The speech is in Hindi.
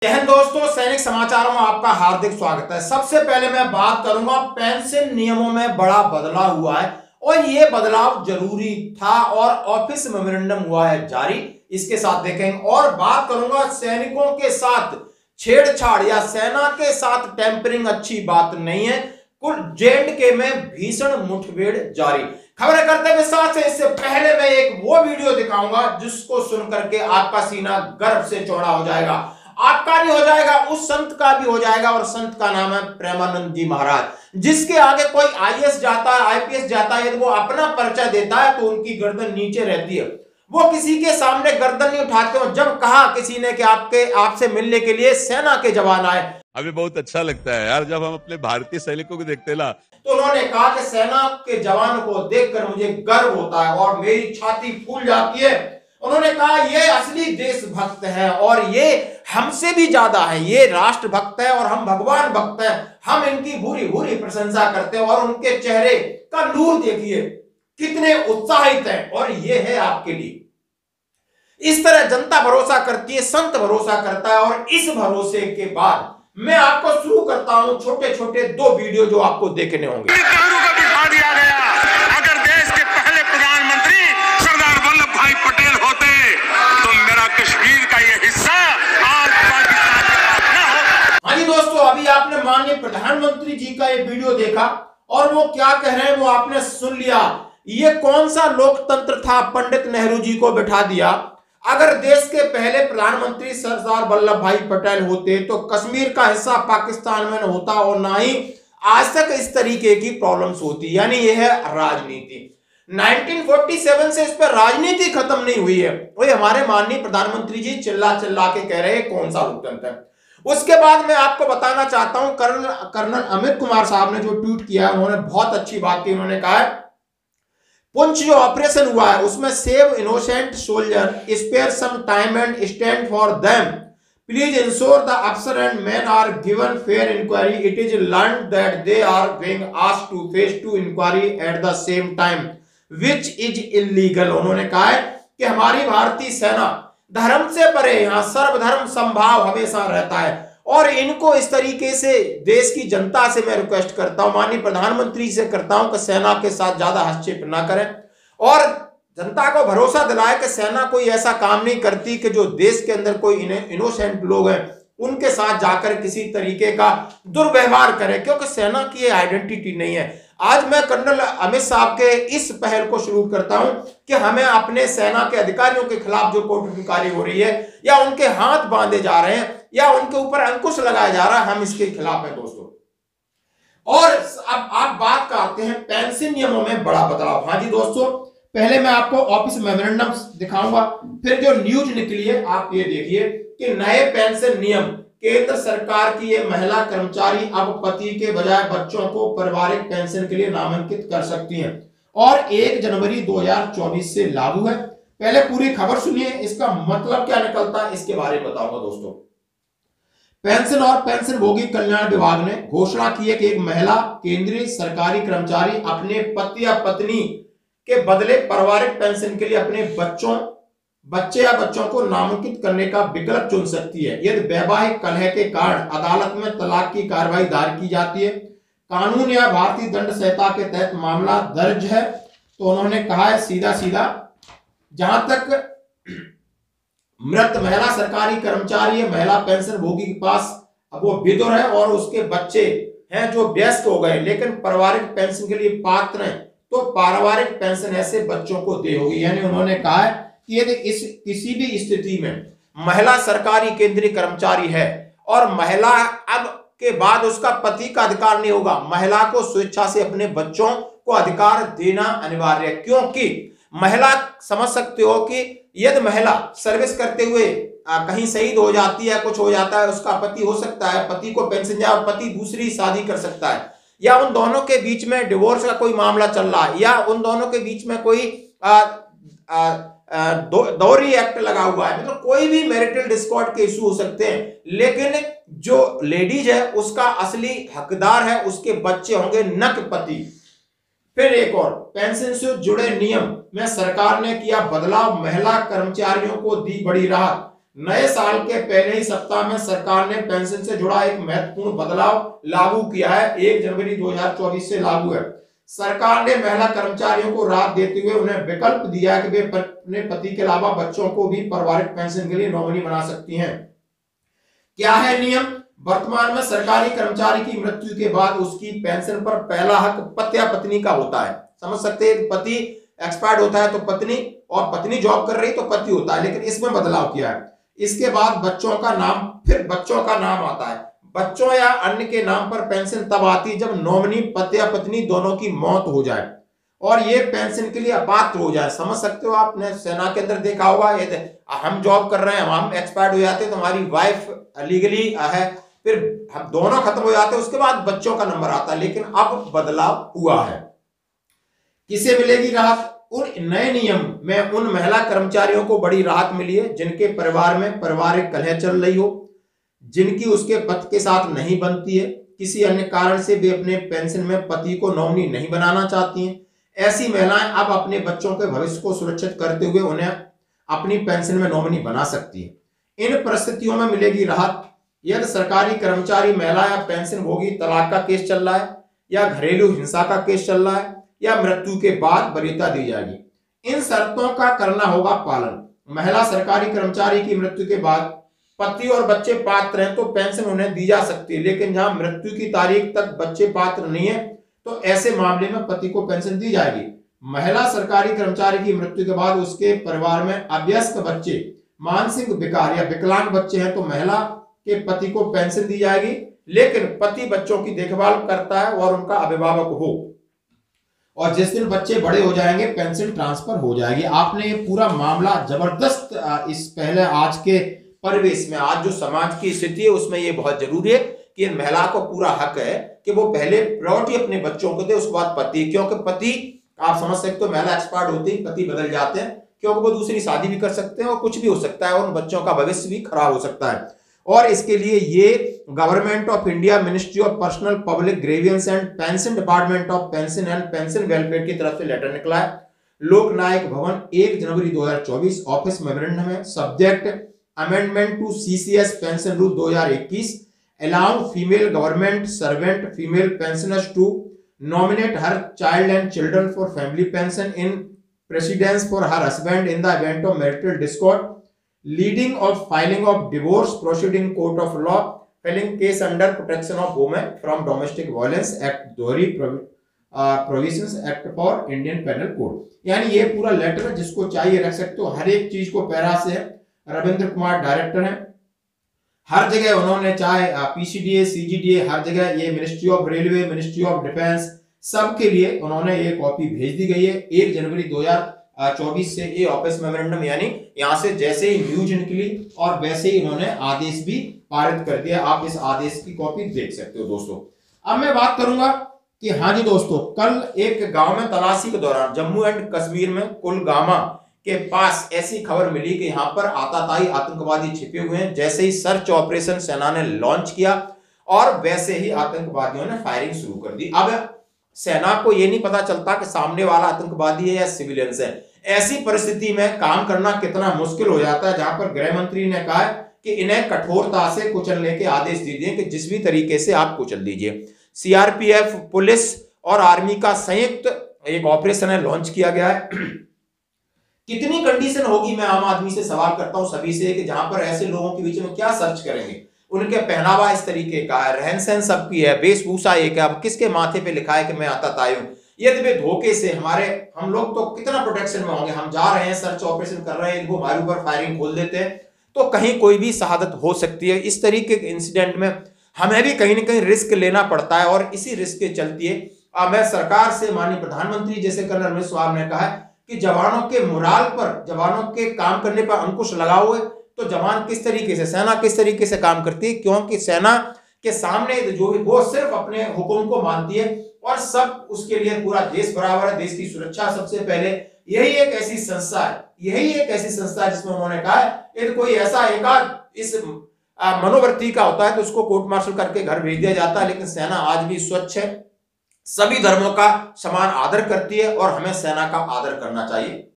जय हिंद दोस्तों, सैनिक समाचारों में आपका हार्दिक स्वागत है। सबसे पहले मैं बात करूंगा पेंशन नियमों में बड़ा बदलाव हुआ है और यह बदलाव जरूरी था और ऑफिस मेमोरेंडम हुआ है जारी, इसके साथ देखेंगे। और बात करूंगा सैनिकों के साथ छेड़छाड़ या सेना के साथ टेम्परिंग अच्छी बात नहीं है। कुल J&K में भीषण मुठभेड़ जारी। खबरें करते हुए साथ से इससे पहले मैं एक वो वीडियो दिखाऊंगा जिसको सुनकर के आपका सीना गर्व से चौड़ा हो जाएगा। आपका नहीं हो जाएगा, उस संत का भी हो जाएगा। और संत का नाम है प्रेमानंद जी महाराज, जिसके आगे कोई IAS जाता है, IPS जाता है, यदि वो अपना परिचय देता है तो उनकी गर्दन नीचे रहती है। वो किसी के सामने गर्दन नहीं उठाते हो। जब कहा किसी ने कि आपसे मिलने के लिए सेना के जवान आए, हमें बहुत अच्छा लगता है यार जब हम अपने भारतीय सैनिकों को देखते ना। तो उन्होंने कहा कि सेना के जवानों को देखकर मुझे गर्व होता है और मेरी छाती फूल जाती है। उन्होंने कहा ये असली देशभक्त है और ये हमसे भी ज्यादा है, ये राष्ट्रभक्त है और हम भगवान भक्त हैं। हम इनकी भूरी भूरी प्रशंसा करते हैं और उनके चेहरे का नूर देखिए कितने उत्साहित हैं। और ये है आपके लिए। इस तरह जनता भरोसा करती है, संत भरोसा करता है। और इस भरोसे के बाद मैं आपको शुरू करता हूं छोटे छोटे दो वीडियो जो आपको देखने होंगे। दिया गया, अगर देश के पहले प्रधानमंत्री सरदार वल्लभ भाई पटेल होते तो मेरा कश्मीर का ये हिस्सा आज पाकिस्तान के पास न होता। हाँ जी दोस्तों, अभी आपने माननीय प्रधानमंत्री जी का ये वीडियो देखा और वो क्या कह रहे हैं वो आपने सुन लिया। ये कौन सा लोकतंत्र था, पंडित नेहरू जी को बिठा दिया। अगर देश के पहले प्रधानमंत्री सरदार वल्लभ भाई पटेल होते तो कश्मीर का हिस्सा पाकिस्तान में न होता और ना ही आज तक इस तरीके की प्रॉब्लम्स होती। यानी यह है राजनीति। 1947 से इस पर राजनीति खत्म नहीं हुई है। वही हमारे माननीय प्रधानमंत्री जी चिल्ला चिल्ला के कह रहे हैं कौन सा लोकतंत्र है। उसके बाद मैं आपको बताना चाहता हूं कर्नल अमित कुमार साहब ने जो ट्वीट किया है, उन्होंने बहुत अच्छी बात की। उन्होंने कहा है पुंछ जो ऑपरेशन हुआ है उसमें save innocent soldier, spare some time and stand for them, please ensure the अफसर and man are given fair inquiry, it is learn that they are being asked to face two inquiry at the same time which is illegal. उन्होंने कहा है कि हमारी भारतीय सेना धर्म से परे, यहां सर्वधर्म संभाव हमेशा रहता है और इनको इस तरीके से देश की जनता से मैं रिक्वेस्ट करता हूं, माननीय प्रधानमंत्री से करता हूं कि सेना के साथ ज्यादा हस्तक्षेप ना करें और जनता को भरोसा दिलाए कि सेना कोई ऐसा काम नहीं करती कि जो देश के अंदर कोई इनोसेंट लोग हैं उनके साथ जाकर किसी तरीके का दुर्व्यवहार करे, क्योंकि सेना की ये आइडेंटिटी नहीं है। आज मैं कर्नल अमित साहब के इस पहल को शुरू करता हूं कि हमें अपने सेना के अधिकारियों के खिलाफ जो कोर्ट हो रही है या उनके हाथ बांधे जा रहे हैं या उनके ऊपर अंकुश लगाया जा रहा है, हम इसके खिलाफ हैं दोस्तों। और अब आप बात करते हैं पेंशन नियमों में बड़ा बदलाव। हाँ जी दोस्तों, पहले मैं आपको ऑफिस मेमोरेंडम दिखाऊंगा, फिर जो न्यूज निकली है आप ये देखिए कि नए पेंशन नियम, केंद्र सरकार की ये महिला कर्मचारी अब पति के बजाय बच्चों को पारिवारिक पेंशन के लिए नामांकित कर सकती हैं और 1 जनवरी 2024 से लागू है। पहले पूरी खबर सुनिए, इसका मतलब क्या निकलता है इसके बारे में बताऊंगा दोस्तों। पेंशन और पेंशन भोगी कल्याण विभाग ने घोषणा की है कि एक महिला केंद्रीय सरकारी कर्मचारी अपने पति या पत्नी के बदले पारिवारिक पेंशन के लिए अपने बच्चे या बच्चों को नामांकित करने का विकल्प चुन सकती है यदि वैवाहिक कलह के कारण अदालत में तलाक की कार्रवाई दायर की जाती है, कानून या भारतीय दंड संहिता के तहत मामला दर्ज है। तो उन्होंने कहा है सीधा जहां तक मृत महिला सरकारी कर्मचारी है, महिला पेंशन भोगी के पास अब वो विधुर है और उसके बच्चे हैं जो वयस्क हो गए लेकिन पारिवारिक पेंशन के लिए पात्र हैं, तो पारिवारिक पेंशन ऐसे बच्चों को दे होगी। यानी उन्होंने कहा है कि यदि किसी भी स्थिति में महिला सरकारी केंद्रीय कर्मचारी है और महिला अब के बाद उसका पति का अधिकार नहीं होगा, महिला को स्वेच्छा से अपने बच्चों को अधिकार देना अनिवार्य है। क्योंकि महिला समझ सकते हो कि यदि महिला सर्विस करते हुए कहीं शहीद हो जाती है, कुछ हो जाता है, उसका पति हो सकता है, पति को पेंशन या पति दूसरी शादी कर सकता है, या उन दोनों के बीच में डिवोर्स का कोई मामला चल रहा है, या उन दोनों के बीच में कोई दौरी एक्ट लगा हुआ है, मतलब कोई भी मैरिटल डिस्कॉर्ड के इशू हो सकते हैं। लेकिन जो लेडीज है उसका असली हकदार है उसके बच्चे होंगे, न कि पति। फिर एक और पेंशन से जुड़े नियम में सरकार ने किया बदलाव, महिला कर्मचारियों को दी बड़ी राहत। नए साल के पहले ही सप्ताह में सरकार ने पेंशन से जुड़ा एक महत्वपूर्ण बदलाव लागू किया है। 1 जनवरी 2024 से लागू है। सरकार ने महिला कर्मचारियों को राहत देते हुए उन्हें विकल्प दिया कि वे अपने पति के अलावा बच्चों को भी पारिवारिक पेंशन के लिए नॉमिनी बना सकती हैं। क्या है नियम? वर्तमान में सरकारी कर्मचारी की मृत्यु के बाद उसकी पेंशन पर पहला हक पति या पत्नी का होता है। समझ सकते हैं, पति एक्सपायर्ड होता है तो पत्नी, और पत्नी जॉब कर रही तो पति होता है। लेकिन इसमें बदलाव किया है। इसके बाद बच्चों का नाम, फिर बच्चों का नाम आता है। बच्चों या अन्य के नाम पर पेंशन तब आती है जब नॉमिनी पति या पत्नी दोनों की मौत हो जाए और ये पेंशन के लिए अपात्र हो जाए। समझ सकते हो, आपने सेना के अंदर देखा होगा, हम जॉब कर रहे हैं, हम एक्सपायर्ड हो जाते हैं तो हमारी वाइफ लीगली है, फिर हम दोनों खत्म हो जाते हैं, उसके बाद बच्चों का नंबर आता है। लेकिन अब बदलाव हुआ है। किसे मिलेगी राहत? उन नए नियम में उन महिला कर्मचारियों को बड़ी राहत मिली है जिनके परिवार में पारिवारिक कलह चल रही हो, जिनकी उसके पति के साथ नहीं बनती है, किसी अन्य कारण से वे अपने पेंशन में पति को नॉमिनी नहीं बनाना चाहती हैं। ऐसी महिलाएं अब अपने बच्चों के भविष्य को सुरक्षित करते हुए उन्हें अपनी पेंशन में नॉमिनी बना सकती है। इन परिस्थितियों में मिलेगी राहत यदि सरकारी कर्मचारी महिला या पेंशन भोगी तलाक का केस चल रहा है, या घरेलू हिंसा का केस चल रहा है, या मृत्यु के बाद वरीयता दी जाएगी। इन शर्तों का करना होगा पालन। महिला सरकारी कर्मचारी की मृत्यु के बाद पति और बच्चे पात्र हैं तो पेंशन उन्हें दी जा सकती है। लेकिन जहां मृत्यु की तारीख तक बच्चे पात्र नहीं है तो ऐसे मामले में पति को पेंशन दी जाएगी। महिला सरकारी कर्मचारी की मृत्यु के बाद उसके परिवार में अवयस्क बच्चे, मानसिक विकार या विकलांग बच्चे हैं तो महिला के पति को पेंशन दी जाएगी। लेकिन पति बच्चों की देखभाल करता है और उनका अभिभावक हो, और जिस दिन बच्चे बड़े हो जाएंगे पेंशन ट्रांसफर हो जाएगी। आपने ये पूरा मामला जबरदस्त, इस पहले आज के परिवेश में, आज जो समाज की स्थिति है उसमें ये बहुत जरूरी है कि महिला को पूरा हक है कि वो पहले प्रायोरिटी अपने बच्चों को दे, उसके बाद पति। क्योंकि पति, आप समझ सकते हो, महिला एक्सपायर्ड होती है, पति बदल जाते हैं, क्योंकि वो दूसरी शादी भी कर सकते हैं और कुछ भी हो सकता है और उन बच्चों का भविष्य भी खराब हो सकता है। और इसके लिए ये government of India, ministry of personnel public grievance and pension, department of pension and pension welfare की तरफ से लेटर निकला है। लोक नायक भवन 1 जनवरी 2024, ऑफिस मेमोरेंडम है, subject amendment to CCS pension rule 2021, allow female government servant female pensioners to nominate her child and children for family pension in precedence for her husband in the event of marital discord, leading of filing of divorce proceeding court of law, filing case under protection of women from domestic violence act, दोहरी provisions act for Indian penal code। यानी ये पूरा लेटर है, जिसको चाहिए रख सकते हो। हर एक चीज को पैरा से है। रविंद्र कुमार डायरेक्टर हैं, हर जगह उन्होंने, चाहे पीसीडीए, सीजीडीए, हर जगह ये ministry of railway, ministry of defence, सबके लिए उन्होंने ये कॉपी भेज दी गई है। 1 जनवरी 2024 से ये ऑफिस मेमोरेंडम, यानी यहां से जैसे ही न्यूज निकली और वैसे ही उन्होंने आदेश भी पारित कर दिया। आप इस आदेश की कॉपी देख सकते हो दोस्तों। अब मैं बात करूंगा कि हाँ जी दोस्तों, कल एक गांव में तलाशी के दौरान जम्मू एंड कश्मीर में कुलगामा के पास ऐसी खबर मिली कि यहां पर आतताई आतंकवादी छिपे हुए हैं। जैसे ही सर्च ऑपरेशन सेना ने लॉन्च किया और वैसे ही आतंकवादियों ने फायरिंग शुरू कर दी। अब सेना को यह नहीं पता चलता कि सामने वाला आतंकवादी है या सिविलियंस है। ऐसी परिस्थिति में काम करना कितना मुश्किल हो जाता है, जहां पर गृह मंत्री ने कहा कि इन्हें कठोरता से कुचलने के आदेश दे दिए कि जिस भी तरीके से आप कुचल दीजिए। सीआरपीएफ, पुलिस और आर्मी का संयुक्त एक ऑपरेशन है, लॉन्च किया गया है। कितनी कंडीशन होगी, मैं आम आदमी से सवाल करता हूं सभी से, कि जहां पर ऐसे लोगों के बीच में क्या सर्च करेंगे। उनके पहनावा इस तरीके का है, रहन सहन सबकी है, वेशभूषा एक है, अब किसके माथे पे लिखा है कि मैं आतताई हूं। यदि वे धोखे से हम लोग तो कितना प्रोटेक्शन में होंगे। हम जा रहे हैं, सर्च ऑपरेशन कर रहे हैं, वो हमारे ऊपर फायरिंग खोल देते हैं तो कहीं कोई भी शहादत हो सकती है। इस तरीके के इंसिडेंट में हमें भी कहीं ना कहीं रिस्क लेना पड़ता है और इसी रिस्क के चलते मैं सरकार से, माननीय प्रधानमंत्री जैसे कर्नल रमेश साहब ने कहा है कि जवानों के मोराल पर, जवानों के काम करने पर अंकुश लगा हुए, तो जवान किस तरीके से, सेना किस तरीके से काम करती है, क्योंकि सेना के सामने जो वो सिर्फ अपने हुक्म को मानती है और सब उसके लिए पूरा देश बराबर है, देश की सुरक्षा सबसे पहले। यही एक ऐसी संस्था है जिसमें उन्होंने कहा है यदि कोई ऐसा एकाध इस मनोवृत्ति का होता है तो उसको कोर्ट मार्शल करके घर भेज दिया जाता है। लेकिन सेना आज भी स्वच्छ है, सभी धर्मों का समान आदर करती है और हमें सेना का आदर करना चाहिए।